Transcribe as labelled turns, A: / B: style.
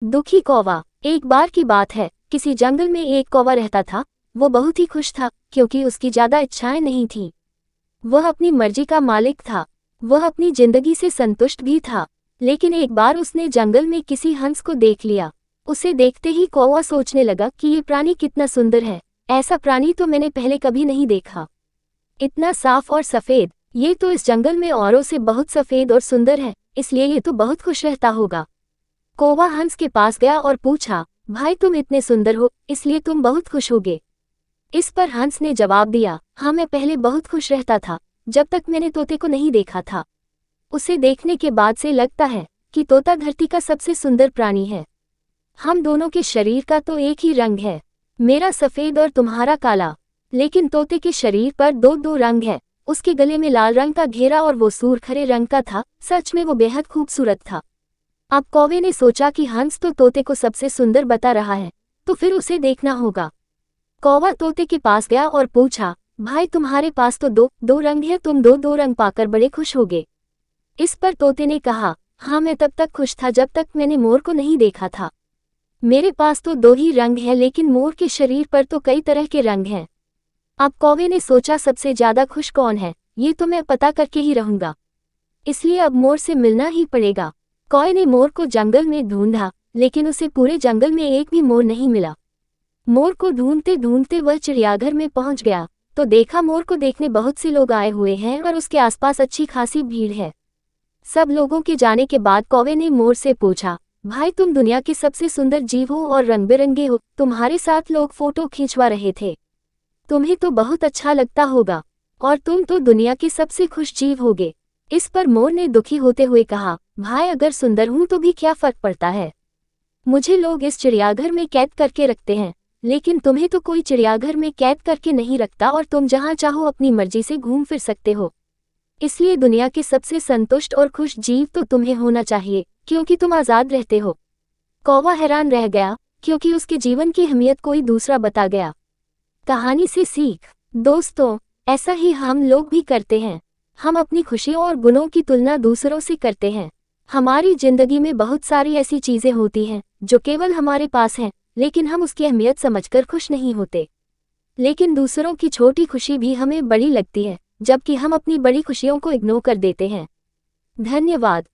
A: दुखी कौवा। एक बार की बात है, किसी जंगल में एक कौवा रहता था। वो बहुत ही खुश था क्योंकि उसकी ज्यादा इच्छाएं नहीं थीं। वह अपनी मर्जी का मालिक था। वह अपनी जिंदगी से संतुष्ट भी था। लेकिन एक बार उसने जंगल में किसी हंस को देख लिया। उसे देखते ही कौवा सोचने लगा कि ये प्राणी कितना सुंदर है। ऐसा प्राणी तो मैंने पहले कभी नहीं देखा। इतना साफ और सफेद। ये तो इस जंगल में औरों से बहुत सफेद और सुंदर है, इसलिए ये तो बहुत खुश रहता होगा। कौवा हंस के पास गया और पूछा, भाई तुम इतने सुंदर हो, इसलिए तुम बहुत खुश होगे। इस पर हंस ने जवाब दिया, हाँ मैं पहले बहुत खुश रहता था, जब तक मैंने तोते को नहीं देखा था। उसे देखने के बाद से लगता है कि तोता धरती का सबसे सुंदर प्राणी है। हम दोनों के शरीर का तो एक ही रंग है, मेरा सफेद और तुम्हारा काला। लेकिन तोते के शरीर पर दो दो रंग है। उसके गले में लाल रंग का घेरा और वो सूरखरे रंग का था। सच में वो बेहद खूबसूरत था। अब कौवे ने सोचा कि हंस तो तोते को सबसे सुंदर बता रहा है, तो फिर उसे देखना होगा। कौवा तोते के पास गया और पूछा, भाई तुम्हारे पास तो दो दो रंग है, तुम दो दो रंग पाकर बड़े खुश होगे। इस पर तोते ने कहा, हाँ मैं तब तक खुश था जब तक मैंने मोर को नहीं देखा था। मेरे पास तो दो ही रंग है, लेकिन मोर के शरीर पर तो कई तरह के रंग हैं। अब कौवे ने सोचा सबसे ज्यादा खुश कौन है, ये तो मैं पता करके ही रहूंगा। इसलिए अब मोर से मिलना ही पड़ेगा। कौवे ने मोर को जंगल में ढूंढा, लेकिन उसे पूरे जंगल में एक भी मोर नहीं मिला। मोर को ढूंढते ढूंढते वह चिड़ियाघर में पहुंच गया, तो देखा मोर को देखने बहुत से लोग आए हुए हैं और उसके आसपास अच्छी खासी भीड़ है। सब लोगों के जाने के बाद कौवे ने मोर से पूछा, भाई तुम दुनिया के सबसे सुंदर जीव हो और रंग बिरंगे हो, तुम्हारे साथ लोग फोटो खींचवा रहे थे। तुम्हें तो बहुत अच्छा लगता होगा, और तुम तो दुनिया के सबसे खुश जीव होगे। इस पर मोर ने दुखी होते हुए कहा, भाई अगर सुंदर हूं तो भी क्या फर्क पड़ता है। मुझे लोग इस चिड़ियाघर में कैद करके रखते हैं, लेकिन तुम्हें तो कोई चिड़ियाघर में कैद करके नहीं रखता और तुम जहां चाहो अपनी मर्जी से घूम फिर सकते हो। इसलिए दुनिया के सबसे संतुष्ट और खुश जीव तो तुम्हें होना चाहिए, क्योंकि तुम आज़ाद रहते हो। कौवा हैरान रह गया, क्योंकि उसके जीवन की अहमियत कोई दूसरा बता गया। कहानी से सीख। दोस्तों, ऐसा ही हम लोग भी करते हैं। हम अपनी खुशियों और गुणों की तुलना दूसरों से करते हैं। हमारी जिंदगी में बहुत सारी ऐसी चीजें होती हैं जो केवल हमारे पास हैं, लेकिन हम उसकी अहमियत समझकर खुश नहीं होते। लेकिन दूसरों की छोटी खुशी भी हमें बड़ी लगती है, जबकि हम अपनी बड़ी खुशियों को इग्नोर कर देते हैं। धन्यवाद।